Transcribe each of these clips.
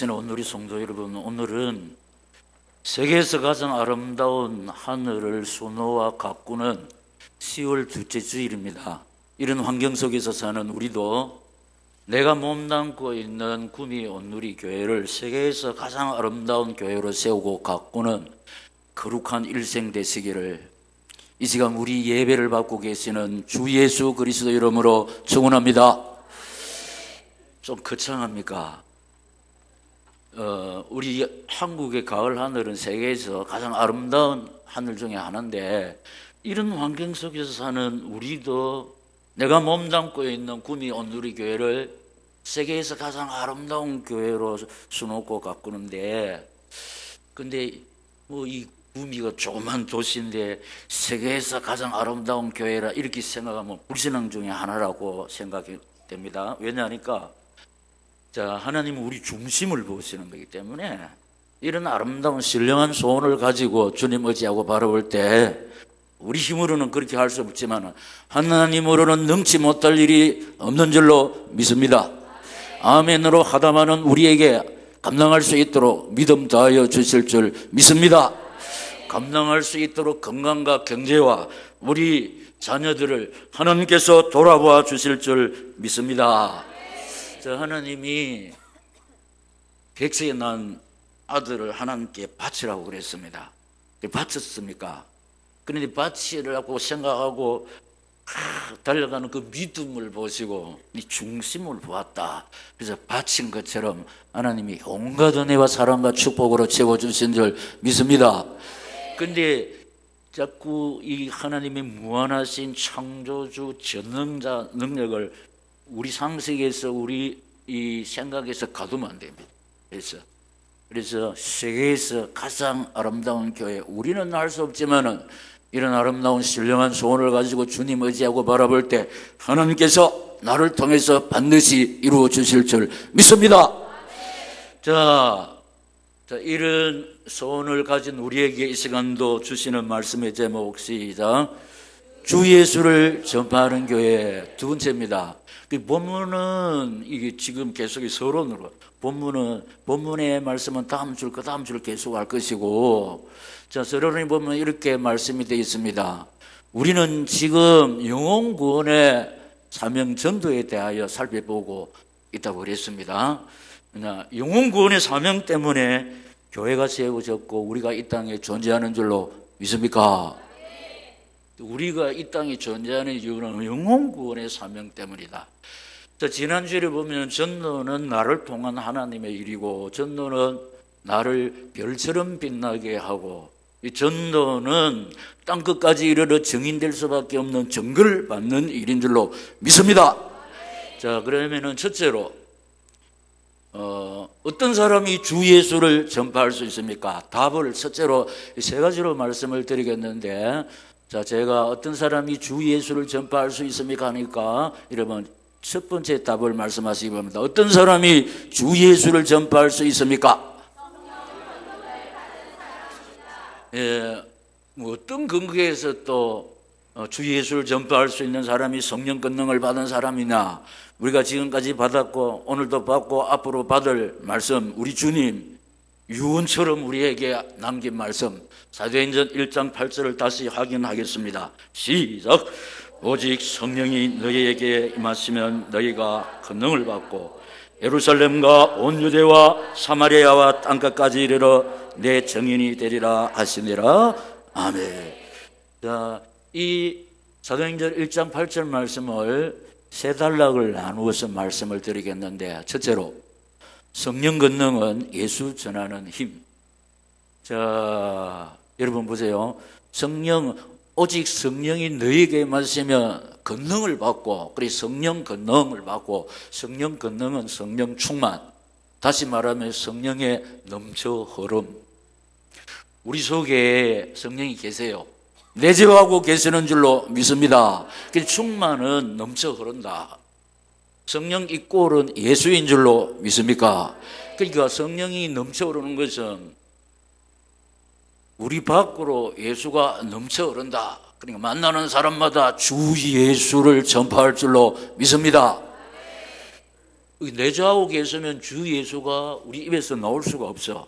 계시는 오늘의 성도 여러분, 오늘은 세계에서 가장 아름다운 하늘을 수놓아 가꾸는 10월 둘째 주일입니다. 이런 환경 속에서 사는 우리도 내가 몸담고 있는 구미 온누리 교회를 세계에서 가장 아름다운 교회로 세우고 가꾸는 거룩한 일생 되시기를 이 시간 우리 예배를 받고 계시는 주 예수 그리스도 이름으로 축원합니다. 좀 거창합니까? 우리 한국의 가을 하늘은 세계에서 가장 아름다운 하늘 중에 하나인데, 이런 환경 속에서 사는 우리도 내가 몸담고 있는 구미 온누리 교회를 세계에서 가장 아름다운 교회로 수놓고 가꾸는데, 근데 뭐 이 구미가 조그만 도시인데 세계에서 가장 아름다운 교회라 이렇게 생각하면 불신앙 중에 하나라고 생각이 됩니다. 왜냐하니까 하나님은 우리 중심을 보시는 거기 때문에 이런 아름다운 신령한 소원을 가지고 주님 의지하고 바라볼 때 우리 힘으로는 그렇게 할 수 없지만 하나님으로는 능치 못할 일이 없는 줄로 믿습니다. 아멘으로 하다마는 우리에게 감당할 수 있도록 믿음 다하여 주실 줄 믿습니다. 감당할 수 있도록 건강과 경제와 우리 자녀들을 하나님께서 돌아보아 주실 줄 믿습니다. 하나님이 백세에 난 아들을 하나님께 바치라고 그랬습니다. 바쳤습니까? 그런데 바치라고 생각하고 달려가는 그 믿음을 보시고 이 중심을 보았다. 그래서 바친 것처럼 하나님이 온갖 은혜와 사랑과 축복으로 채워주신 줄 믿습니다. 근데 자꾸 이 하나님의 무한하신 창조주 전능자 능력을 우리 상식에서 우리 이 생각에서 가두면 안 됩니다. 그래서 세계에서 가장 아름다운 교회, 우리는 알 수 없지만은 이런 아름다운 신령한 소원을 가지고 주님 의지하고 바라볼 때 하나님께서 나를 통해서 반드시 이루어 주실 줄 믿습니다. 이런 소원을 가진 우리에게 이 시간도 주시는 말씀의 제목, 시작. 주 예수를 전파하는 교회. 두 번째입니다. 본문은 이게 지금 계속 서론으로, 본문의 말씀은 다음 줄, 그 다음 줄 계속 할 것이고, 서론에 보면 이렇게 말씀이 되어 있습니다. 우리는 지금 영혼 구원의 사명 전도에 대하여 살펴보고 있다고 그랬습니다. 영혼 구원의 사명 때문에 교회가 세워졌고 우리가 이 땅에 존재하는 줄로 믿습니까? 우리가 이 땅에 존재하는 이유는 영혼 구원의 사명 때문이다. 지난주에 보면 전도는 나를 통한 하나님의 일이고, 전도는 나를 별처럼 빛나게 하고, 이 전도는 땅끝까지 이르러 증인될 수밖에 없는 증거를 받는 일인 줄로 믿습니다. 그러면은 첫째로 어떤 사람이 주 예수를 전파할 수 있습니까? 답을 첫째로 세 가지로 말씀을 드리겠는데, 제가 어떤 사람이 주 예수를 전파할 수 있습니까? 하니까 이러면 첫 번째 답을 말씀하시기 바랍니다. 어떤 사람이 주 예수를 전파할 수 있습니까? 어떤 근거에서 또 주 예수를 전파할 수 있는 사람이 성령 권능을 받은 사람이냐? 우리가 지금까지 받았고 오늘도 받고 앞으로 받을 말씀, 우리 주님 유언처럼 우리에게 남긴 말씀, 사도행전 1장 8절을 다시 확인하겠습니다. 시작. 오직 성령이 너희에게 임하시면 너희가 권능을 받고 예루살렘과 온 유대와 사마리아와 땅끝까지 이르러 내 증인이 되리라 하시니라. 아멘. 이 사도행전 1장 8절 말씀을 세 단락을 나누어서 말씀을 드리겠는데, 첫째로 성령 권능은 예수 전하는 힘. 여러분 보세요. 오직 성령이 너희에게 임하시면 권능을 받고, 그래 성령 권능을 받고, 성령 권능은 성령 충만, 다시 말하면 성령의 넘쳐 흐름. 우리 속에 성령이 계세요. 내재하고 계시는 줄로 믿습니다. 충만은 넘쳐 흐른다. 성령 이꼴은 예수인 줄로 믿습니까? 그러니까 성령이 넘쳐 흐르는 것은 우리 밖으로 예수가 넘쳐 흐른다. 그러니까 만나는 사람마다 주 예수를 전파할 줄로 믿습니다. 내주하고 계시면 주 예수가 우리 입에서 나올 수가 없어.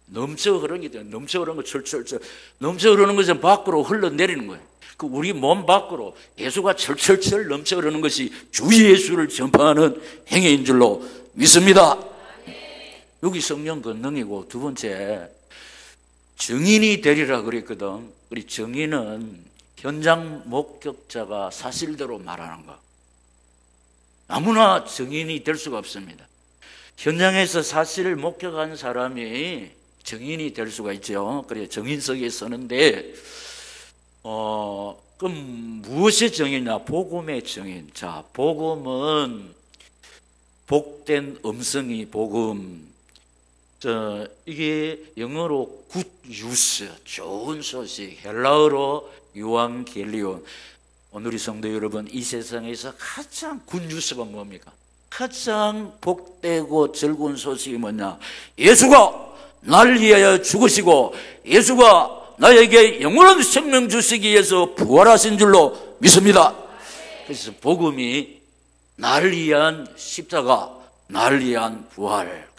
넘쳐 흐르기 때문에 넘쳐 흐르는 거 철철철 넘쳐 흐르는 것은 밖으로 흘러내리는 거예요. 그 우리 몸 밖으로 예수가 철철철 넘쳐 흐르는 것이 주 예수를 전파하는 행위인 줄로 믿습니다. 여기 성령 권능이고, 두 번째 증인이 되리라 그랬거든. 우리 증인은 현장 목격자가 사실대로 말하는 거. 아무나 증인이 될 수가 없습니다. 현장에서 사실을 목격한 사람이 증인이 될 수가 있죠. 그래 증인석에 서는데 그럼 무엇의 증인이냐? 복음의 증인. 자, 복음은 복된 음성이 복음. 이게 영어로 굿 뉴스, 좋은 소식, 헬라어로 유앙겔리온. 오늘 성도 여러분, 이 세상에서 가장 굿 뉴스가 뭡니까? 가장 복되고 즐거운 소식이 뭐냐? 예수가 나를 위하여 죽으시고 예수가 나에게 영원한 생명 주시기 위해서 부활하신 줄로 믿습니다. 그래서 복음이 나를 위한 십자가, 나를 위한 부활.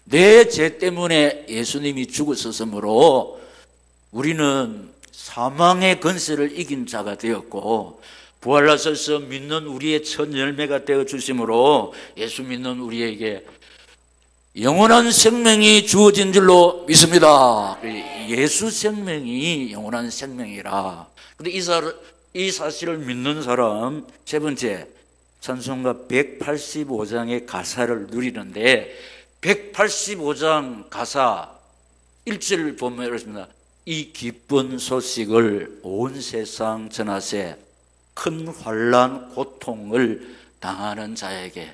내 죄 때문에 예수님이 죽으셨으므로 우리는 사망의 권세를 이긴 자가 되었고, 부활하셔서 믿는 우리의 첫 열매가 되어 주심으로 예수 믿는 우리에게 영원한 생명이 주어진 줄로 믿습니다. 예수 생명이 영원한 생명이라. 근데 이 사실을 믿는 사람, 세 번째, 찬송가 185장의 가사를 누리는데, 185장 가사 1절 보면 이렇습니다. 이 기쁜 소식을 온 세상 전하세, 큰 환난 고통을 당하는 자에게.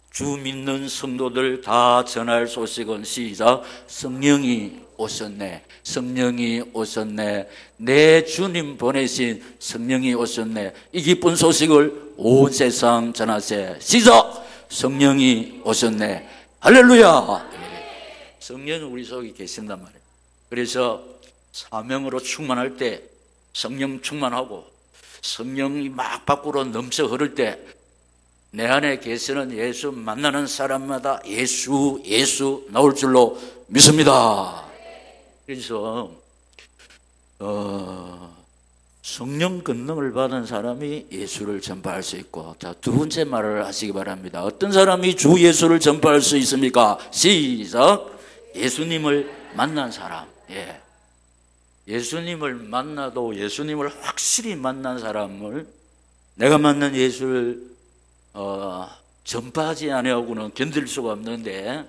주 믿는 성도들 다 전할 소식은 시작. 성령이 오셨네, 성령이 오셨네, 내 주님 보내신 성령이 오셨네. 이 기쁜 소식을 온 세상 전하세. 시작. 성령이 오셨네. 할렐루야. 성령은 우리 속에 계신단 말이에요. 그래서 사명으로 충만할 때 성령 충만하고 성령이 막 밖으로 넘쳐 흐를 때 내 안에 계시는 예수 만나는 사람마다 예수 나올 줄로 믿습니다. 그래서 성령 권능을 받은 사람이 예수를 전파할 수 있고, 자, 두 번째 말을 하시기 바랍니다. 어떤 사람이 주 예수를 전파할 수 있습니까? 시작. 예수님을 만난 사람. 예수님을 만나도 예수님을 확실히 만난 사람을 내가 만난 예수를 전파하지 아니하고는 견딜 수가 없는데,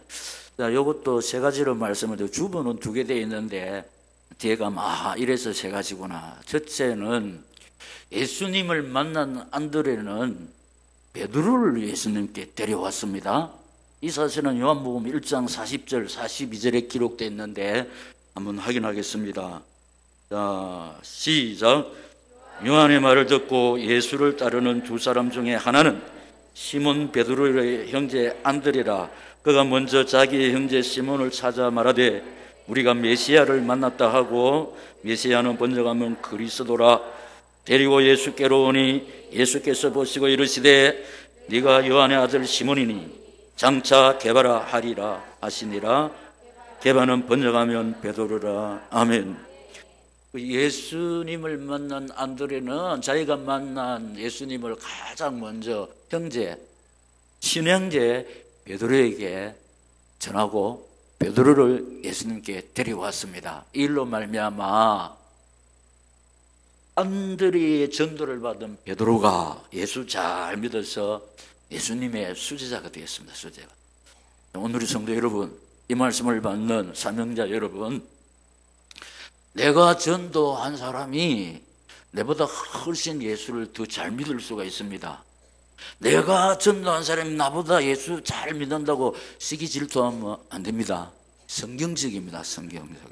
자, 이것도 세 가지로 말씀을 드리고, 주보는 두 개 되어 있는데 뒤에가 이래서 세 가지구나. 첫째는 예수님을 만난 안드레는 베드로를 예수님께 데려왔습니다. 이 사실은 요한복음 1장 40절 42절에 기록되어 있는데 한번 확인하겠습니다. 자, 시작. 요한의 말을 듣고 예수를 따르는 두 사람 중에 하나는 시몬 베드로의 형제 안드레라. 그가 먼저 자기의 형제 시몬을 찾아 말하되 우리가 메시아를 만났다 하고, 메시아는 번역하면 그리스도라. 데리고 예수께로 오니 예수께서 보시고 이르시되 네가 요한의 아들 시몬이니 장차 게바라 하리라 하시니라. 게바는 번역하면 베드로라. 아멘. 예수님을 만난 안드레는 자기가 만난 예수님을 가장 먼저 친형제 베드로에게 전하고 베드로를 예수님께 데려왔습니다. 이 일로 말미암아 안드레의 전도를 받은 베드로가 예수 잘 믿어서 예수님의 수제자가 되었습니다. 수제자. 오늘의 성도 여러분, 이 말씀을 받는 사명자 여러분, 내가 전도한 사람이 내보다 훨씬 예수를 더 잘 믿을 수가 있습니다. 내가 전도한 사람이 나보다 예수 잘 믿는다고 시기 질투하면 안 됩니다. 성경적입니다. 성경적.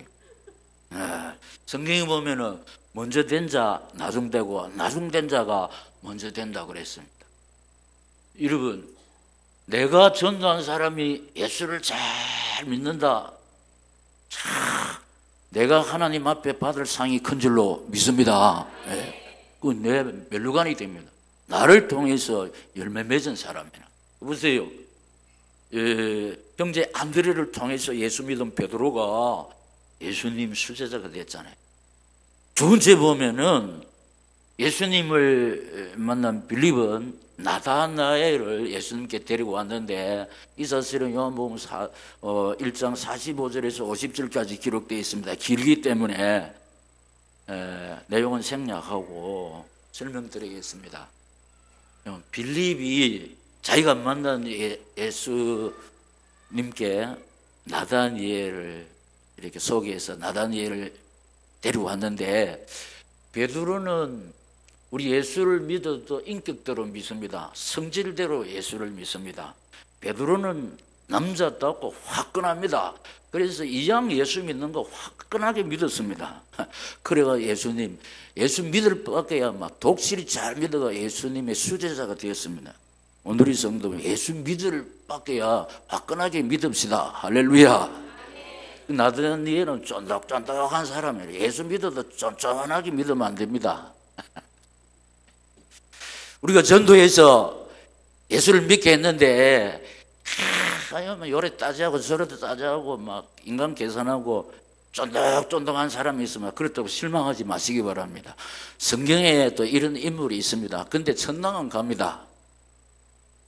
성경에 보면은 먼저 된 자 나중 되고 나중 된 자가 먼저 된다고 그랬습니다. 여러분, 내가 전도한 사람이 예수를 잘 믿는다. 내가 하나님 앞에 받을 상이 큰 줄로 믿습니다. 그건 내 멸류관이 됩니다. 나를 통해서 열매 맺은 사람이나. 보세요. 형제 안드레를 통해서 예수 믿은 베드로가 예수님 수제자가 됐잖아요. 두 번째 보면은 예수님을 만난 빌립은 나다나엘을 예수님께 데리고 왔는데 이 사실은 요한복음 1장 45절에서 50절까지 기록되어 있습니다. 길기 때문에 내용은 생략하고 설명드리겠습니다. 빌립이 자기가 만난 예수님께 나다니엘을 이렇게 소개해서 나다니엘을 데리고 왔는데 베드로는 우리 예수를 믿어도 인격대로 믿습니다. 성질대로 예수를 믿습니다. 베드로는 남자답고 화끈합니다. 그래서 이왕 예수 믿는 거 화끈하게 믿었습니다. 그래가 예수님, 예수 믿을 밖에야 막 독실히 잘 믿어가 예수님의 수제자가 되었습니다. 오늘의 성도는 예수 믿을 밖에야 화끈하게 믿읍시다. 할렐루야. 나다니엘은 쫀득쫀득한 사람이에요. 예수 믿어도 쫀쫀하게 믿으면 안 됩니다. 우리가 전도에서 예수를 믿게 했는데 요래 따지하고 저래도 따지하고 막 인간 계산하고 쫀득쫀득한 사람이 있으면 그렇다고 실망하지 마시기 바랍니다. 성경에 또 이런 인물이 있습니다. 근데 천당은 갑니다.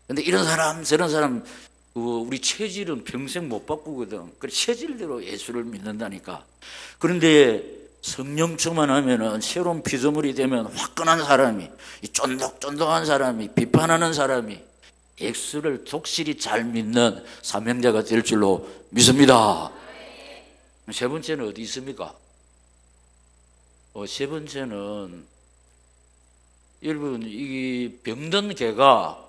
근데 이런 사람 저런 사람 우리 체질은 평생 못 바꾸거든. 그래 체질대로 예수를 믿는다니까. 그런데 성령 충만하면은 새로운 피조물이 되면 화끈한 사람이, 이 쫀득쫀득한 사람이, 비판하는 사람이 예수를 독실히 잘 믿는 사명자가 될 줄로 믿습니다. 세 번째는 어디 있습니까? 세 번째는 여러분 이 병든 개가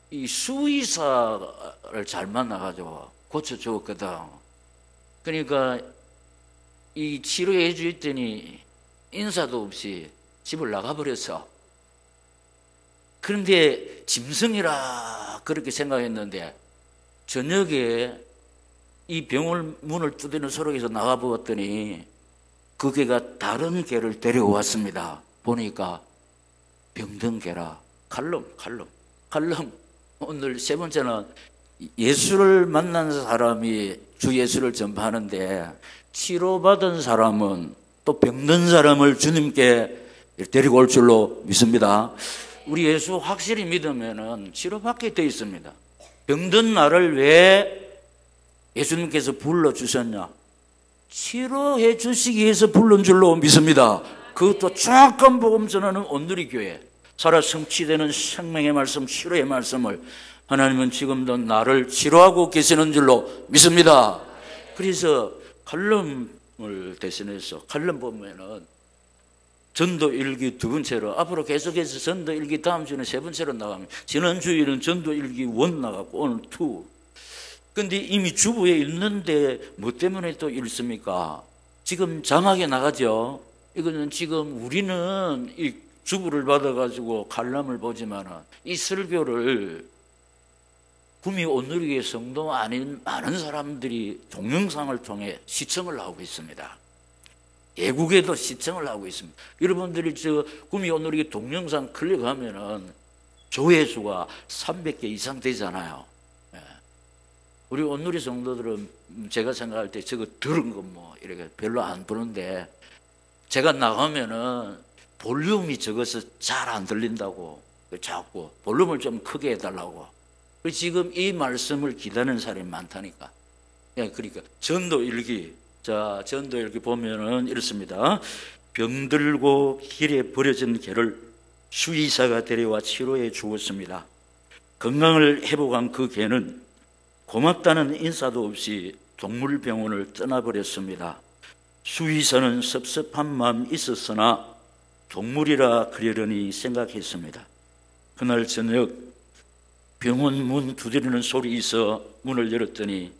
이 수의사를 잘 만나가지고 고쳐주었거든. 그러니까 이 치료해 주었더니 인사도 없이 집을 나가버렸어. 그런데 짐승이라 그렇게 생각했는데 저녁에 이 병원 문을 두드리는 소리에서 나가보았더니 그 개가 다른 개를 데려왔습니다. 보니까 병든 개라. 칼럼. 오늘 세 번째는 예수를 만난 사람이 주 예수를 전파하는데 치료받은 사람은 또 병든 사람을 주님께 데리고 올 줄로 믿습니다. 우리 예수 확실히 믿으면 치료받게 되어 있습니다. 병든 나를 왜 예수님께서 불러주셨냐? 치료해 주시기 위해서 부른 줄로 믿습니다. 그것도 정확한 복음 전하는 온누리 교회, 살아 성취되는 생명의 말씀, 치료의 말씀을 하나님은 지금도 나를 치료하고 계시는 줄로 믿습니다. 그래서 칼럼을 대신해서 칼럼 보면은 전도 일기 두 번째로, 앞으로 계속해서 전도 일기 다음 주는 세 번째로 나갑니다. 지난 주일은 전도 일기 1 나갔고 오늘 2. 근데 이미 주부에 있는데 뭐 때문에 또 읽습니까? 지금 장하게 나가죠. 이거는 지금 우리는 이 주부를 받아가지고 칼럼을 보지만은 이 설교를 구미 온누리교회 성도 아닌 많은 사람들이 동영상을 통해 시청을 하고 있습니다. 외국에도 시청을 하고 있습니다. 여러분들이 저 구미 온누리교회 동영상 클릭하면은 조회수가 300개 이상 되잖아요. 우리 온누리 성도들은 제가 생각할 때 저거 들은 거 뭐 이렇게 별로 안 보는데 제가 나가면은 볼륨이 적어서 잘 안 들린다고 자꾸 볼륨을 좀 크게 해달라고. 지금 이 말씀을 기다리는 사람이 많다니까. 그러니까 전도일기, 자 전도일기 보면은 이렇습니다. 병들고 길에 버려진 개를 수의사가 데려와 치료해 주었습니다. 건강을 회복한 그 개는 고맙다는 인사도 없이 동물병원을 떠나버렸습니다. 수의사는 섭섭한 마음이 있었으나 동물이라 그러려니 생각했습니다. 그날 저녁 병원 문 두드리는 소리 있어 문을 열었더니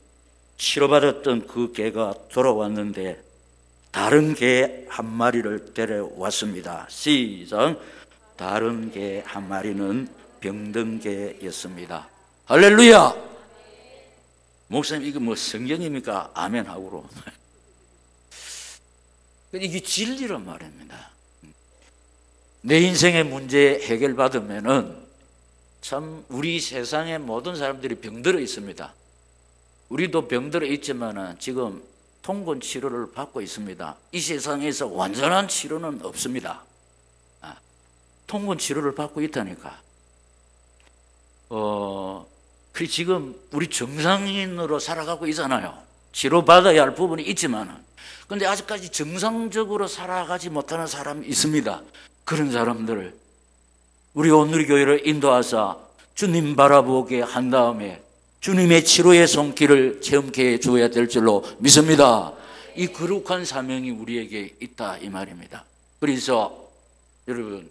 치료받았던 그 개가 돌아왔는데 다른 개 한 마리를 데려왔습니다. 시작. 다른 개 한 마리는 병든 개였습니다. 할렐루야. 목사님 이거 뭐 성경입니까? 아멘 하고로. 이게 진리란 말입니다. 내 인생의 문제 해결받으면은 참 우리 세상의 모든 사람들이 병들어 있습니다. 우리도 병들어 있지만 지금 통건 치료를 받고 있습니다. 이 세상에서 완전한 치료는 없습니다. 통건 치료를 받고 있다니까. 그 지금 우리 정상인으로 살아가고 있잖아요. 치료받아야 할 부분이 있지만, 근데 아직까지 정상적으로 살아가지 못하는 사람이 있습니다. 그런 사람들을 우리 온누리교회를 인도하사 주님 바라보게 한 다음에 주님의 치료의 손길을 체험케 해줘야 될 줄로 믿습니다. 이 거룩한 사명이 우리에게 있다 이 말입니다. 그래서 여러분,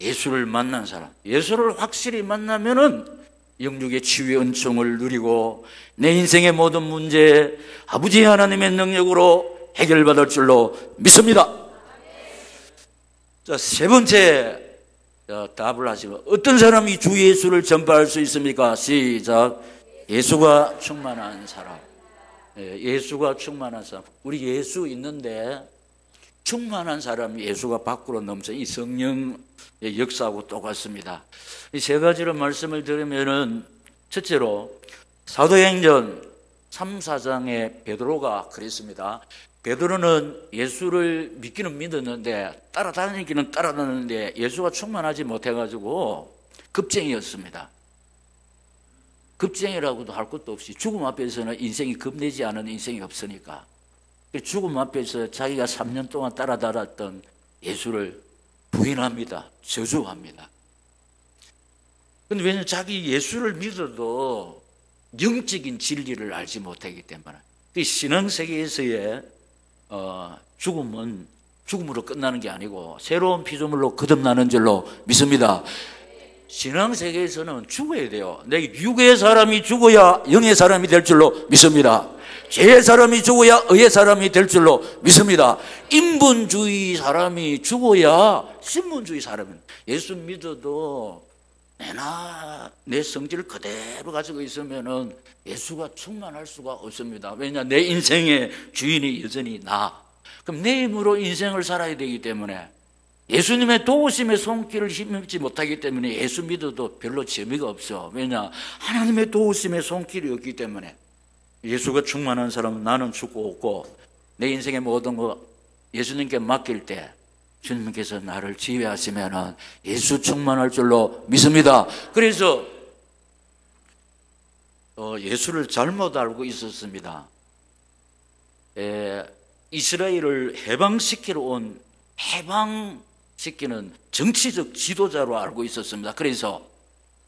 예수를 만난 사람, 예수를 확실히 만나면은 영육의 치유의 은총을 누리고 내 인생의 모든 문제 아버지 하나님의 능력으로 해결받을 줄로 믿습니다. 자, 세 번째, 답을 하시고, 어떤 사람이 주 예수를 전파할 수 있습니까? 시작. 예수가 충만한 사람. 예수가 충만한 사람. 우리 예수 있는데 충만한 사람이 예수가 밖으로 넘쳐 이 성령의 역사하고 똑같습니다. 이 세 가지로 말씀을 드리면은, 첫째로 사도행전 3, 4장에 베드로가 그랬습니다. 베드로는 예수를 믿기는 믿었는데 따라다니기는 따라다녔는데 예수가 충만하지 못해가지고 급쟁이였습니다. 급쟁이라고도 할 것도 없이 죽음 앞에서는 인생이 겁내지 않은 인생이 없으니까 죽음 앞에서 자기가 3년 동안 따라다녔던 예수를 부인합니다. 저주합니다. 근데 왜냐하면 자기 예수를 믿어도 영적인 진리를 알지 못하기 때문에 신앙세계에서의 죽음은 죽음으로 끝나는 게 아니고 새로운 피조물로 거듭나는 줄로 믿습니다. 신앙세계에서는 죽어야 돼요. 내 육의 사람이 죽어야 영의 사람이 될 줄로 믿습니다. 죄의 사람이 죽어야 의의 사람이 될 줄로 믿습니다. 인본주의 사람이 죽어야 신본주의 사람이, 예수 믿어도 내 성질을 그대로 가지고 있으면은 예수가 충만할 수가 없습니다. 왜냐, 내 인생의 주인이 여전히 나. 그럼 내 힘으로 인생을 살아야 되기 때문에 예수님의 도우심의 손길을 힘입지 못하기 때문에 예수 믿어도 별로 재미가 없어. 왜냐, 하나님의 도우심의 손길이 없기 때문에. 예수가 충만한 사람은 나는 죽고 없고 내 인생의 모든 거 예수님께 맡길 때 주님께서 나를 지휘하시면 예수 충만할 줄로 믿습니다. 그래서 예수를 잘못 알고 있었습니다. 이스라엘을 해방시키러 온 해방시키는 정치적 지도자로 알고 있었습니다. 그래서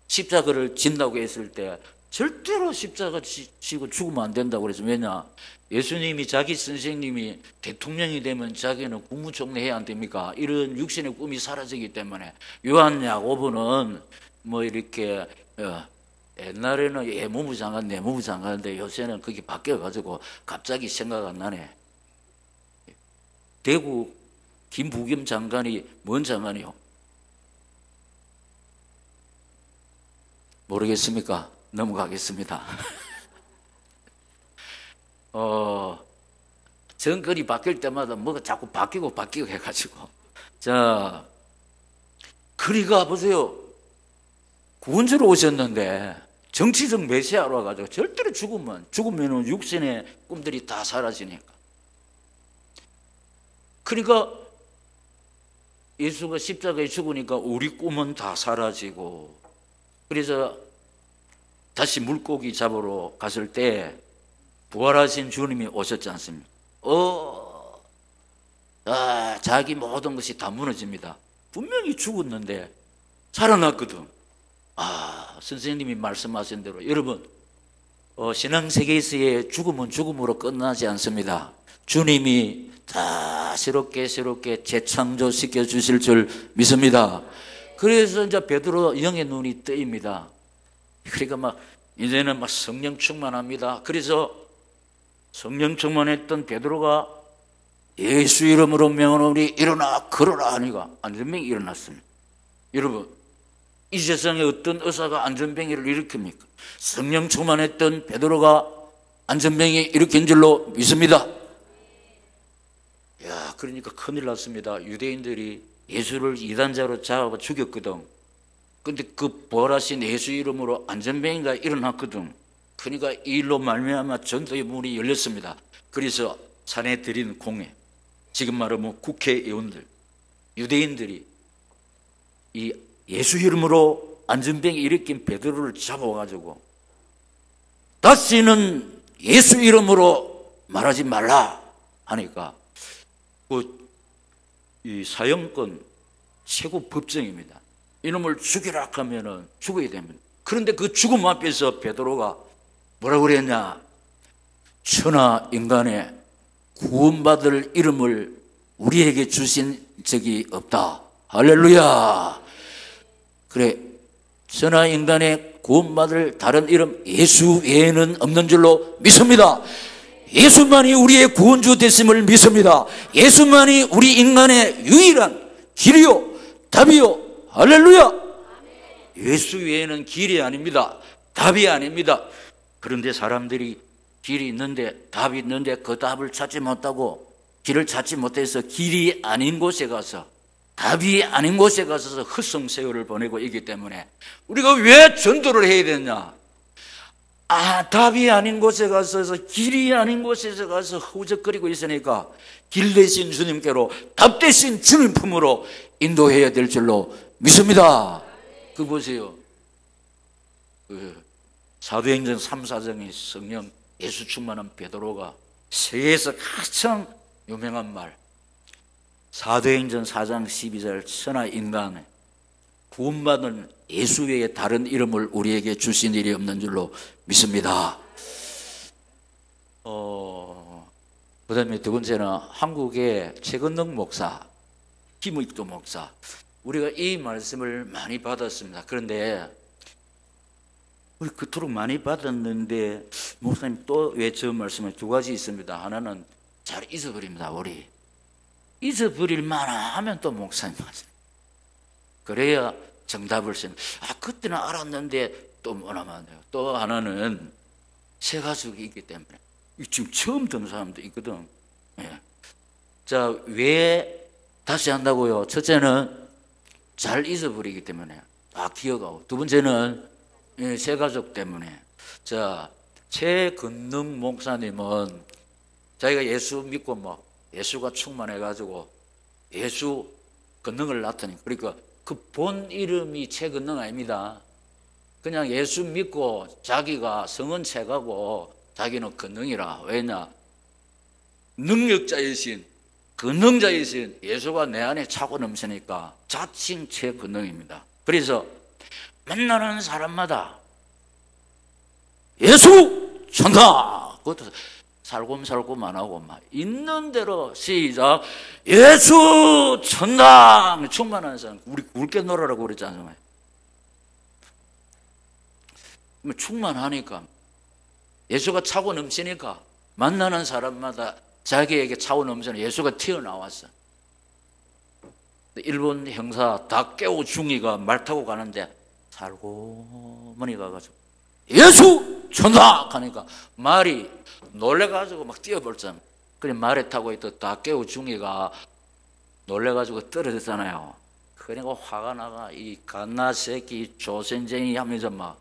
십자가를 진다고 했을 때 절대로 십자가 지고 죽으면 안 된다고 그래서, 왜냐, 예수님이 자기 선생님이 대통령이 되면 자기는 국무총리 해야 안 됩니까? 이런 육신의 꿈이 사라지기 때문에. 요한 야고보는 뭐 이렇게 옛날에는 예무부 장관, 내무부 장관인데 요새는 그게 바뀌어가지고 갑자기 생각 안 나네. 대구 김부겸 장관이 뭔 장관이요? 모르겠습니까? 넘어가겠습니다. 정권이 바뀔 때마다 뭐가 자꾸 바뀌고 해가지고. 자, 그리가 보세요. 구원주로 오셨는데 정치적 메시아로 와가지고 절대로 죽으면 육신의 꿈들이 다 사라지니까. 그러니까 예수가 십자가에 죽으니까 우리 꿈은 다 사라지고, 그래서 다시 물고기 잡으러 갔을 때 부활하신 주님이 오셨지 않습니까? 자기 모든 것이 다 무너집니다. 분명히 죽었는데 살아났거든. 선생님이 말씀하신 대로 여러분, 신앙세계에서의 죽음은 죽음으로 끝나지 않습니다. 주님이 다 새롭게 재창조시켜 주실 줄 믿습니다. 그래서 이제 베드로 영의 눈이 뜨입니다. 그러니까 이제는 성령 충만합니다. 그래서 성령 충만했던 베드로가 예수 이름으로 명하노니 일어나 걸어라 하니까 안전병이 일어났습니다. 여러분, 이 세상에 어떤 의사가 안전병이를 일으킵니까? 성령 충만했던 베드로가 안전병이 일으킨 줄로 믿습니다. 그러니까 큰일 났습니다. 유대인들이 예수를 이단자로 잡아 죽였거든. 근데 그 부활하신 예수 이름으로 안전병이가 일어났거든. 그러니까 이 일로 말미암아 전도의 문이 열렸습니다. 그래서 산에 들인 공회, 지금 말하면 국회의원들, 유대인들이 이 예수 이름으로 안전병이 일으킨 베드로를 잡아가지고 다시는 예수 이름으로 말하지 말라 하니까 이 사형권 최고 법정입니다. 이놈을 죽이라 하면은 죽어야 됩니다. 그런데 그 죽음 앞에서 베드로가 뭐라고 그랬냐? 천하 인간의 구원받을 이름을 우리에게 주신 적이 없다. 할렐루야. 그래, 천하 인간의 구원받을 다른 이름 예수 외에는 없는 줄로 믿습니다. 예수만이 우리의 구원주 되심을 믿습니다. 예수만이 우리 인간의 유일한 길이요 답이요. 할렐루야. 예수 외에는 길이 아닙니다. 답이 아닙니다. 그런데 사람들이 길이 있는데 답이 있는데 그 답을 찾지 못하고 길을 찾지 못해서 길이 아닌 곳에 가서 답이 아닌 곳에 가서 헛성세월을 보내고 있기 때문에 우리가 왜 전도를 해야 되냐? 답이 아닌 곳에 가서 길이 아닌 곳에서 가서 허우적거리고 있으니까 길 대신 주님께로 답 대신 주님 품으로 인도해야 될 줄로 믿습니다. 그 보세요. 사도행전 3, 4장의 성령 예수 충만한 베드로가 세계에서 가장 유명한 말, 사도행전 4장 12절 천하 인간의 구원받은 예수 외에 다른 이름을 우리에게 주신 일이 없는 줄로 믿습니다. 그 다음에 두 번째는 한국의 최건능 목사, 김익도 목사, 우리가 이 말씀을 많이 받았습니다. 그런데 우리 그토록 많이 받았는데 목사님 또 왜 저 말씀을 두 가지 있습니다. 하나는 잘 잊어버립니다. 우리 잊어버릴 만하면 또 목사님 말씀, 그래야 정답을 쓰는. 그때는 알았는데 또 뭐라면 돼요. 또 하나는 새 가족이 있기 때문에 지금 처음 듣는 사람도 있거든. 예. 자, 왜 다시 한다고요? 첫째는 잘 잊어버리기 때문에 다 기억하고, 두 번째는 새 가족 때문에. 자, 최건능 목사님은 자기가 예수 믿고 예수가 충만해가지고 예수 건능을 낳더니, 그러니까 그 본 이름이 최건능 아닙니다. 그냥 예수 믿고 자기가 성은 채가고 자기는 건능이라. 왜냐? 능력자이신 건능자이신 예수가 내 안에 차고 넘치니까 자칭 최건능입니다. 그래서 만나는 사람마다 예수 천다. 그것도 살곰살곰 안 하고 있는 대로 시작. 예수 천당. 충만한 사람, 우리 굵게 놀아라고 그랬지 않습니까? 충만하니까 예수가 차고 넘치니까 만나는 사람마다 자기에게 차고 넘치는 예수가 튀어나왔어. 일본 형사 다케오 중이가 말 타고 가는데 살고머니 가가지고 예수 천당 하니까 말이 놀래가지고 뛰어버렸잖아요. 그래, 말에 타고 있던 다케오 중이가 놀래가지고 떨어졌잖아요. 그러니까 화가 나가 이 갓나 새끼 조센쟁이 하면서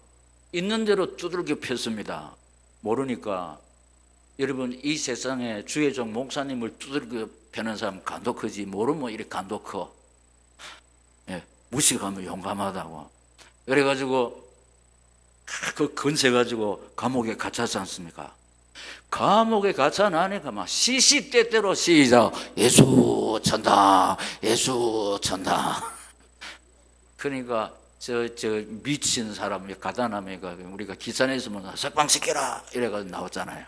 있는 대로 두들겨 폈습니다. 모르니까. 여러분, 이 세상에 주의 종 목사님을 두들겨 패는 사람 간도 크지, 모르면 이렇게 간도 커. 예, 무식하면 용감하다고. 그래가지고 그 건세 가지고 감옥에 갇혔지 않습니까? 감옥에 갇혀나니까 시시때때로 시작. 예수 천당, 예수 천당. 그러니까 저 미친 사람이 가다남이가 우리가 기산에서 석방시켜라 이래가지고 나왔잖아요.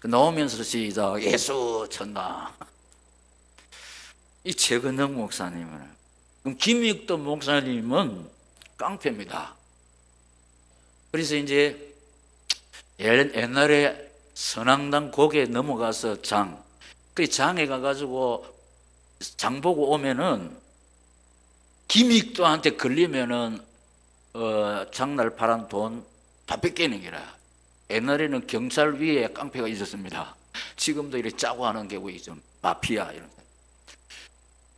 나오면서 시작. 예수 천당. 이 최건능 목사님은, 그럼 김익도 목사님은 깡패입니다. 그래서 이제 옛날에 선앙당 곡에 넘어가서 그 장에 가가지고 장 보고 오면은 김익도한테 걸리면은 장날 팔은 돈 다 뺏기는 기라. 옛날에는 경찰 위에 깡패가 있었습니다. 지금도 이렇게 짜고 하는 경우 좀 마피아 이런.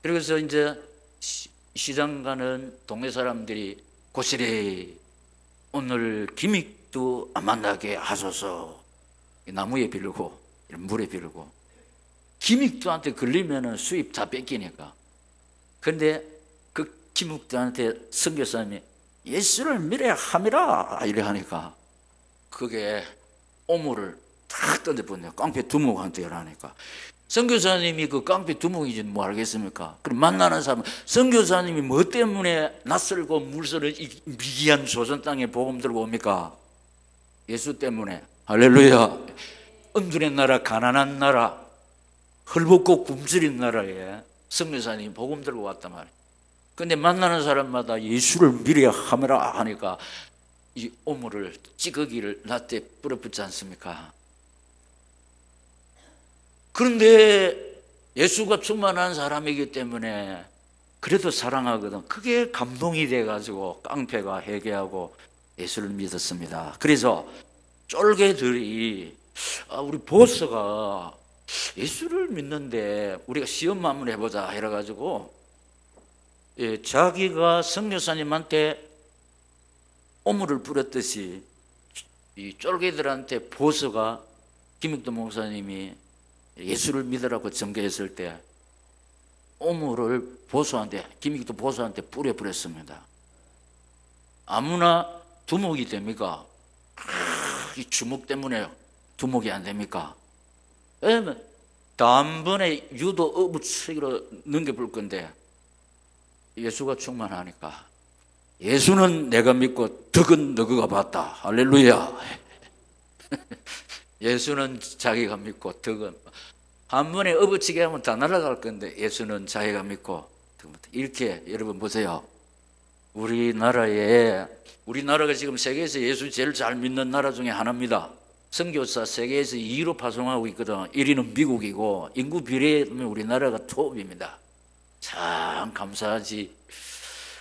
그래서 이제 시장 가는 동네 사람들이 고시리 오늘 기믹도 안 만나게 하소서. 나무에 빌고 물에 빌고 기믹도한테 걸리면은 수입 다 뺏기니까. 근데 그 기믹도한테 선교사님이 예수를 믿어야 함이라 이래 하니까 그게 오물을 탁 던져버렸네요. 깡패 두목한테 이러니까. 선교사님이 그 깡패 두목인지는 뭐 알겠습니까? 그럼 만나는 사람, 선교사님이 뭐 때문에 낯설고 물서를 미기한 조선 땅에 복음 들고 옵니까? 예수 때문에. 할렐루야. 엄둔의 나라, 가난한 나라, 헐벗고 굶주린 나라에 선교사님이 복음 들고 왔단 말이에요. 근데 만나는 사람마다 예수를 믿어야 하매라 하니까 이 오물을 찌꺼기를 낫대 뿌려붙지 않습니까? 그런데 예수가 충만한 사람이기 때문에 그래도 사랑하거든. 그게 감동이 돼가지고 깡패가 회개하고 예수를 믿었습니다. 그래서 쫄개들이 우리 보스가 예수를 믿는데 우리가 시험 한번 해보자 해가지고 자기가 선교사님한테 오물을 뿌렸듯이 이 쫄개들한테 보스가 김익도 목사님이 예수를 믿으라고 전개했을 때 오물을 보수한테, 김익도 보수한테 뿌려버렸습니다. 아무나 두목이 됩니까? 이 주먹 때문에 두목이 안 됩니까? 왜냐면 단번에 유도 어부치기로 넘겨볼 건데 예수가 충만하니까. 예수는 내가 믿고 덕은 너가 봤다. 할렐루야. 예수는 자기가 믿고 덕은 한 번에 업어치게 하면 다 날아갈 건데 예수는 자기가 믿고 이렇게. 여러분 보세요. 우리나라가 지금 세계에서 예수 제일 잘 믿는 나라 중에 하나입니다. 선교사 세계에서 2위로 파송하고 있거든. 1위는 미국이고 인구 비례에 보면 우리나라가 톱입니다. 참 감사하지.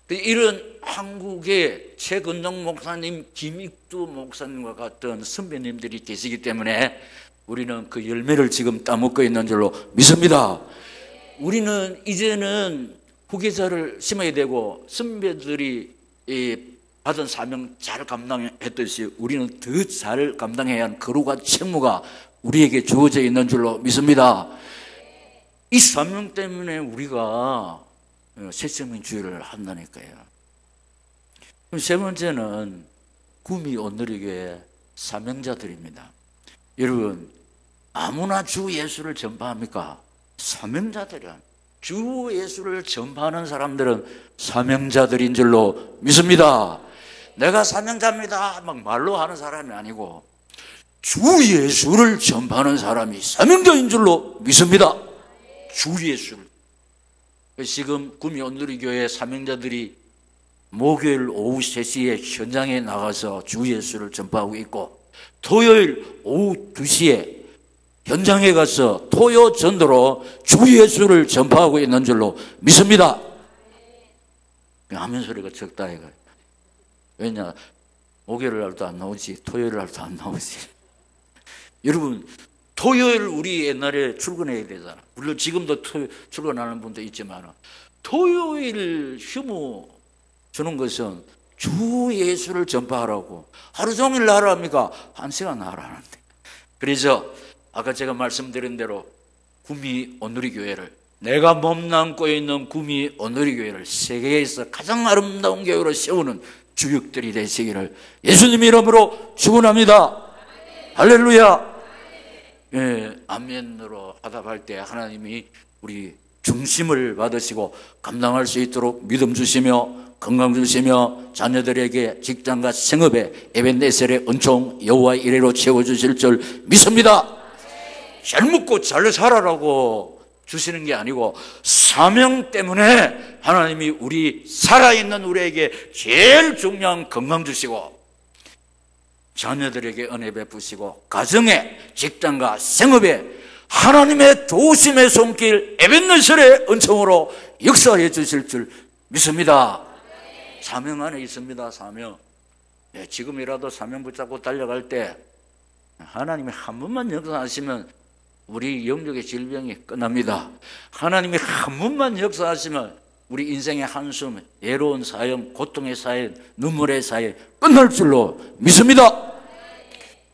이런 한국의 최근정 목사님, 김익두 목사님과 같은 선배님들이 계시기 때문에 우리는 그 열매를 지금 따먹고 있는 줄로 믿습니다. 우리는 이제는 후계자를 심어야 되고 선배들이 받은 사명 잘 감당했듯이 우리는 더 잘 감당해야 하는 거룩한 책무가 우리에게 주어져 있는 줄로 믿습니다. 이 사명 때문에 우리가 새생명주의를 한다니까요. 그럼 세 번째는 구미 온누리교회 사명자들입니다. 여러분, 아무나 주 예수를 전파합니까? 사명자들이야. 주 예수를 전파하는 사람들은 사명자들인 줄로 믿습니다. 내가 사명자입니다 막 말로 하는 사람이 아니고 주 예수를 전파하는 사람이 사명자인 줄로 믿습니다. 주 예수를. 지금 구미 온누리교회 사명자들이 목요일 오후 3시에 현장에 나가서 주 예수를 전파하고 있고 토요일 오후 2시에 현장에 가서 토요 전도로 주 예수를 전파하고 있는 줄로 믿습니다. 아멘 소리가 적다 이거. 왜냐? 목요일 날도 안 나오지 토요일 날도 안 나오지. 여러분 토요일 우리 옛날에 출근해야 되잖아. 물론 지금도 출근하는 분도 있지만 토요일 휴무 주는 것은 주 예수를 전파하라고. 하루 종일 나라합니까? 1시간 나라하는데. 그래서 아까 제가 말씀드린 대로 구미 온누리교회를, 내가 몸담고 있는 구미 온누리교회를 세계에서 가장 아름다운 교회로 세우는 주역들이 되시기를 예수님 이름으로 축원합니다. 할렐루야. 예, 아멘으로 화답할 때 하나님이 우리 중심을 받으시고 감당할 수 있도록 믿음 주시며 건강 주시며 자녀들에게 직장과 생업에 에벤네셀의 은총 여호와의 이레로 채워주실 줄 믿습니다. 잘 먹고 잘 살아라고 주시는 게 아니고 사명 때문에 하나님이 우리 살아있는 우리에게 제일 중요한 건강 주시고 자녀들에게 은혜 베푸시고 가정에 직장과 생업에 하나님의 도우심의 손길 에벤네셀의 은총으로 역사해 주실 줄 믿습니다. 사명 안에 있습니다. 사명. 네, 지금이라도 사명 붙잡고 달려갈 때 하나님이 한 번만 역사하시면 우리 영적의 질병이 끝납니다. 하나님이 한 번만 역사하시면 우리 인생의 한숨, 외로운 사연, 고통의 사연, 눈물의 사연 끝날 줄로 믿습니다.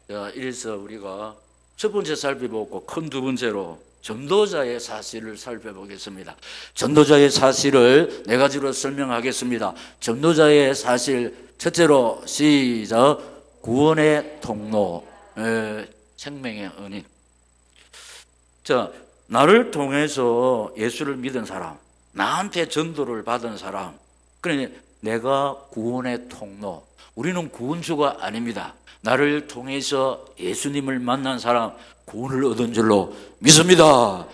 자, 이래서 우리가 첫 번째 살펴보고 큰 두 번째로 전도자의 사실을 살펴보겠습니다. 전도자의 사실을 네 가지로 설명하겠습니다. 전도자의 사실 첫째로 시작. 구원의 통로, 생명의 은인. 자, 나를 통해서 예수를 믿은 사람, 나한테 전도를 받은 사람, 그러니 내가 구원의 통로. 우리는 구원주가 아닙니다. 나를 통해서 예수님을 만난 사람 구원을 얻은 줄로 믿습니다.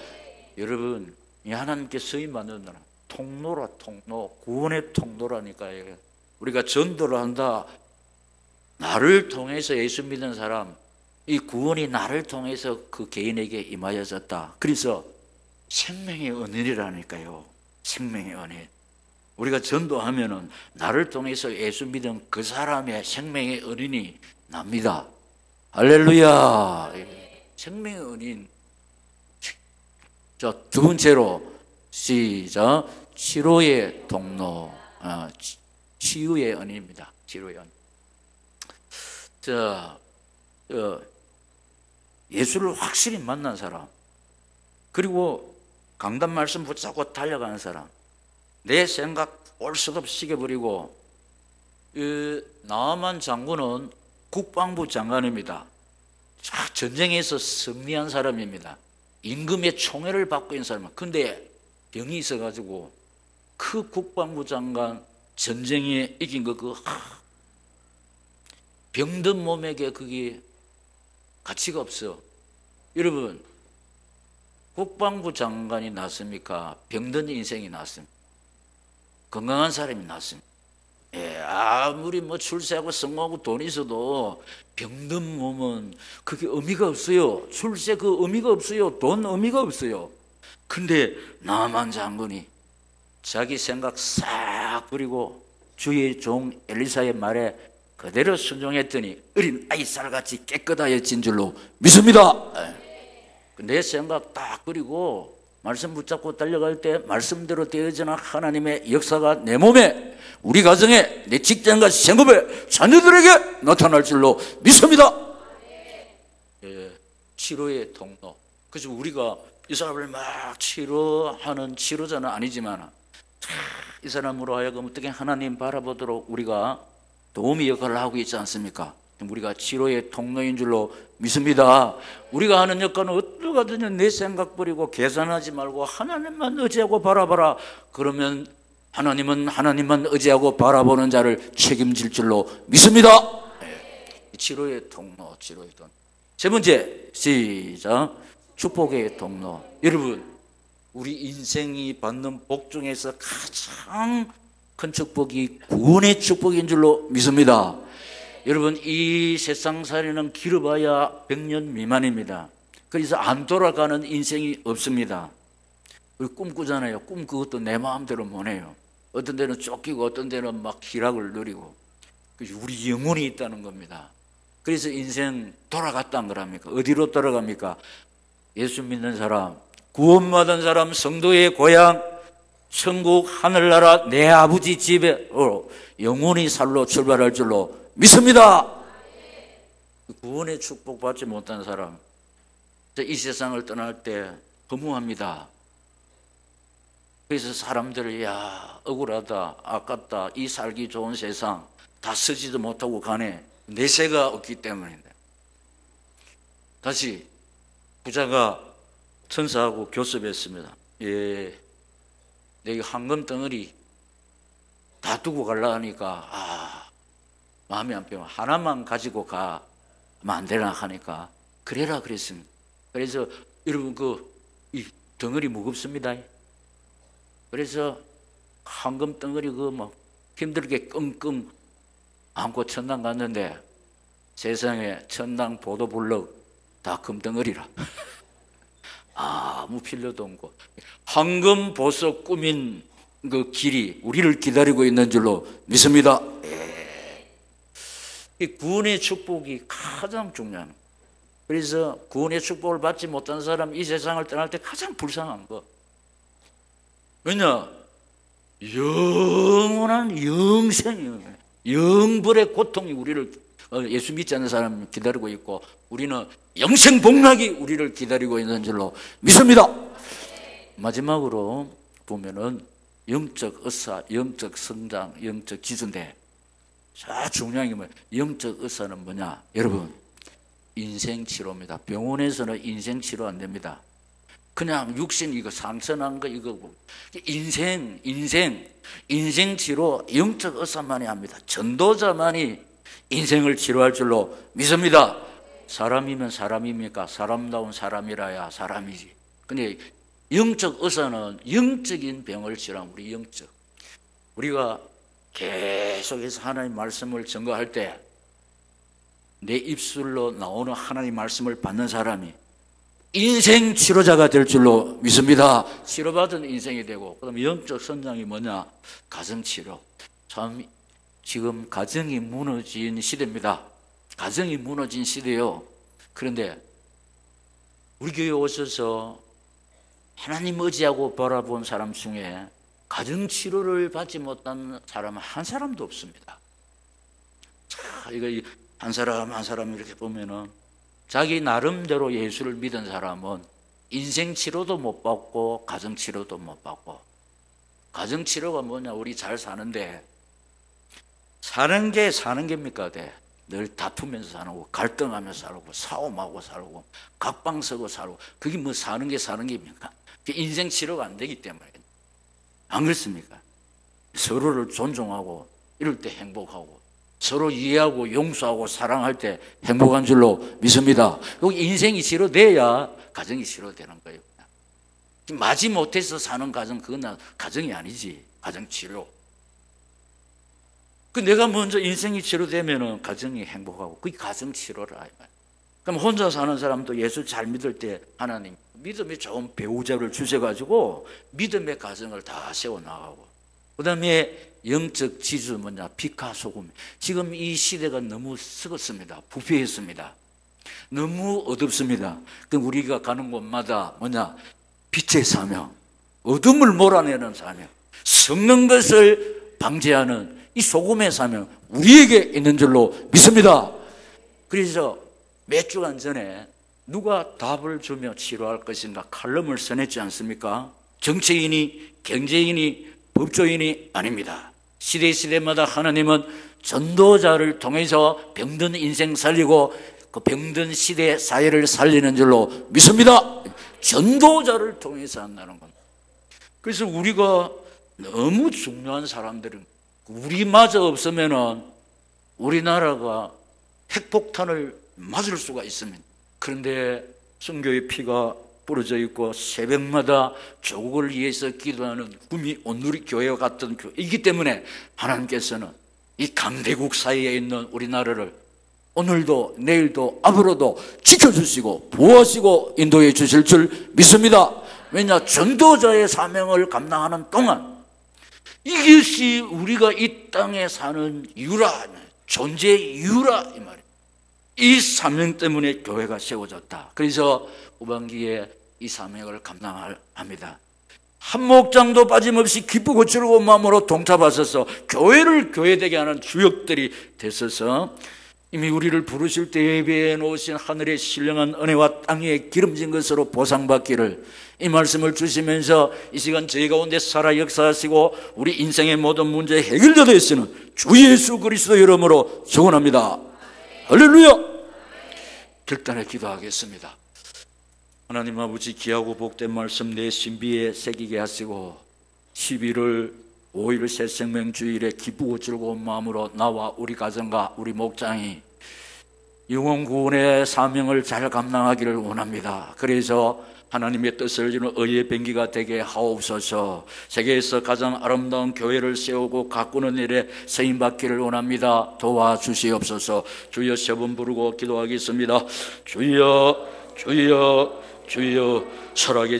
여러분, 이 하나님께 쓰임 받는 사람 통로라, 통로. 구원의 통로라니까요. 우리가 전도를 한다. 나를 통해서 예수 믿는 사람, 이 구원이 나를 통해서 그 개인에게 임하여졌다. 그래서 생명의 은혜라니까요. 생명의 은혜. 우리가 전도하면은 나를 통해서 예수 믿은 그 사람의 생명의 은인이 납니다. 할렐루야. 생명의 은인. 자, 두 번째로 시작. 치료의 통로. 치유의 은인입니다. 치유의 은. 자, 예수를 확실히 만난 사람, 그리고 강단 말씀 붙잡고 달려가는 사람, 내 생각 올수록 시켜버리고. 나아만 장군은 국방부 장관입니다. 전쟁에서 승리한 사람입니다. 임금의 총애를 받고 있는 사람. 근데 병이 있어가지고 그 국방부 장관 전쟁에 이긴 거 병든 몸에게 그게 가치가 없어. 여러분, 국방부 장관이 낫습니까? 병든 인생이 낫습니까? 건강한 사람이 낫습니까? 아무리 출세하고 성공하고 돈이 있어도 병든 몸은 그게 의미가 없어요. 출세 그 의미가 없어요. 돈 의미가 없어요. 근데 나만 장군이 자기 생각 싹 버리고 주의 종 엘리사의 말에 그대로 순종했더니 어린 아이살같이 깨끗하여진 줄로 믿습니다. 내 생각 딱 버리고 말씀 붙잡고 달려갈 때 말씀대로 되어지는 하나님의 역사가 내 몸에, 우리 가정에, 내 직장과 생업에, 자녀들에게 나타날 줄로 믿습니다. 치료의 통로. 그래서 우리가 이 사람을 막 치료하는 치료자는 아니지만 이 사람으로 하여금 어떻게 하나님 바라보도록 우리가 도우미 역할을 하고 있지 않습니까? 우리가 치료의 통로인 줄로 믿습니다. 우리가 하는 역할은 어떠하든지 내 생각 버리고 계산하지 말고 하나님만 의지하고 바라봐라. 그러면 하나님은 하나님만 의지하고 바라보는 자를 책임질 줄로 믿습니다. 치료의 통로, 치료의 통로. 세 번째, 시작. 축복의 통로. 여러분, 우리 인생이 받는 복 중에서 가장 큰 축복이 구원의 축복인 줄로 믿습니다. 여러분, 이 세상살이는 길어봐야 100년 미만입니다. 그래서 안 돌아가는 인생이 없습니다. 우리 꿈꾸잖아요. 꿈 그것도 내 마음대로 못 해요. 어떤 데는 쫓기고 어떤 데는 막 희락을 누리고. 우리 영혼이 있다는 겁니다. 그래서 인생 돌아갔다는 거랍니까? 어디로 돌아갑니까? 예수 믿는 사람, 구원받은 사람, 성도의 고향, 천국 하늘나라 내 아버지 집에 영원히 살로 출발할 줄로 믿습니다. 구원의 축복 받지 못한 사람, 이 세상을 떠날 때 허무합니다. 그래서 사람들이 억울하다, 아깝다, 이 살기 좋은 세상 다 쓰지도 못하고 가네. 내세가 없기 때문인데. 다시 부자가 천사하고 교섭했습니다. 내 황금 덩어리 다 두고 가려 하니까 마음이 안 편해. 하나만 가지고 가면 안 되나 하니까 그래라 그랬습니다. 그래서 여러분 이 덩어리 무겁습니다. 그래서 황금 덩어리 힘들게 끙끙 안고 천당 갔는데 세상에 천당 보도블럭 다 금덩어리라. 아무 필요도 없고 황금 보석 꾸민 그 길이 우리를 기다리고 있는 줄로 믿습니다. 이 구원의 축복이 가장 중요한. 그래서 구원의 축복을 받지 못한 사람 이 세상을 떠날 때 가장 불쌍한 거. 왜냐? 영원한 영생이에요. 영벌의 고통이 우리를 예수 믿지 않는 사람 기다리고 있고 우리는 영생 복락이 우리를 기다리고 있는 줄로 믿습니다. 마지막으로 보면은 영적 의사, 영적 성장, 영적 기준대. 자, 중요한 게 뭐예요? 영적 의사는 뭐냐? 여러분, 인생 치료입니다. 병원에서는 인생 치료 안 됩니다. 그냥 육신 이거 상처난 거 이거고 인생 치료 영적 의사만이 합니다. 전도자만이 인생을 치료할 줄로 믿습니다. 사람이면 사람입니까? 사람다운 사람이라야 사람이지. 근데 영적 의사는 영적인 병을 치료하는 우리 영적. 우리가 계속해서 하나님 말씀을 증거할 때 내 입술로 나오는 하나님 말씀을 받는 사람이 인생 치료자가 될 줄로 믿습니다. 치료받은 인생이 되고, 그다음 영적 성장이 뭐냐? 가정치료. 참 지금 가정이 무너진 시대입니다. 가정이 무너진 시대요. 그런데 우리 교회 오셔서 하나님 의지하고 바라본 사람 중에 가정치료를 받지 못한 사람은 한 사람도 없습니다. 자, 이거 한 사람 한 사람 이렇게 보면은 자기 나름대로 예수를 믿은 사람은 인생 치료도 못 받고 가정 치료도 못 받고. 가정 치료가 뭐냐? 우리 잘 사는데 사는 게 사는 겁니까? 늘 다투면서 살고 갈등하면서 살고 싸움하고 살고 각방 서고 살고 그게 뭐 사는 게 사는 겁니까? 인생 치료가 안 되기 때문에. 안 그렇습니까? 서로를 존중하고 이럴 때 행복하고 서로 이해하고 용서하고 사랑할 때 행복한 줄로 믿습니다. 인생이 치료돼야 가정이 치료되는 거예요. 마지 못해서 사는 가정, 그건 가정이 아니지. 가정 치료. 내가 먼저 인생이 치료되면 가정이 행복하고 그게 가정 치료라. 그럼 혼자 사는 사람도 예수 잘 믿을 때 하나님 믿음이 좋은 배우자를 주셔가지고 믿음의 가정을 다 세워나가고, 그 다음에 영적 지주 뭐냐? 빛과 소금. 지금 이 시대가 너무 썩었습니다. 부패했습니다. 너무 어둡습니다. 그럼 우리가 가는 곳마다 뭐냐? 빛의 사명, 어둠을 몰아내는 사명, 썩는 것을 방지하는 이 소금의 사명 우리에게 있는 줄로 믿습니다. 그래서 몇 주간 전에 누가 답을 주며 치료할 것인가 칼럼을 써냈지 않습니까? 정치인이, 경제인이, 법조인이 아닙니다. 시대마다 하나님은 전도자를 통해서 병든 인생 살리고 그 병든 시대 사회를 살리는 줄로 믿습니다. 전도자를 통해서 한다는 겁니다. 그래서 우리가 너무 중요한 사람들은 우리마저 없으면은 우리나라가 핵폭탄을 맞을 수가 있습니다. 그런데 선교의 피가 부러져 있고 새벽마다 조국을 위해서 기도하는 구미 온누리 교회와 같은 교회이기 때문에 하나님께서는 이 강대국 사이에 있는 우리나라를 오늘도 내일도 앞으로도 지켜주시고 보호하시고 인도해 주실 줄 믿습니다. 왜냐? 전도자의 사명을 감당하는 동안 이것이 우리가 이 땅에 사는 이유라, 존재의 이유라 이 말이에요. 이 사명 때문에 교회가 세워졌다. 그래서 후반기에 이 사명을 감당합니다. 한 목장도 빠짐없이 기쁘고 즐거운 마음으로 동참하셔서 교회를 교회되게 하는 주역들이 되셔서 이미 우리를 부르실 때 예배해 놓으신 하늘의 신령한 은혜와 땅에 기름진 것으로 보상받기를 이 말씀을 주시면서 이 시간 저희 가운데 살아 역사하시고 우리 인생의 모든 문제 해결자 되시는 주 예수 그리스도 이름으로 축원합니다. 할렐루야. 결단에 기도하겠습니다. 하나님 아버지, 귀하고 복된 말씀 내 신비에 새기게 하시고 11월 5일 새생명주일에 기쁘고 즐거운 마음으로 나와 우리 가정과 우리 목장이 영혼구원의 사명을 잘 감당하기를 원합니다. 그래서 하나님의 뜻을 이루는 의의 병기가 되게 하옵소서. 세계에서 가장 아름다운 교회를 세우고 가꾸는 일에 쓰임받기를 원합니다. 도와주시옵소서. 주여 세 번 부르고 기도하겠습니다. 주여 주여 주여 살아계신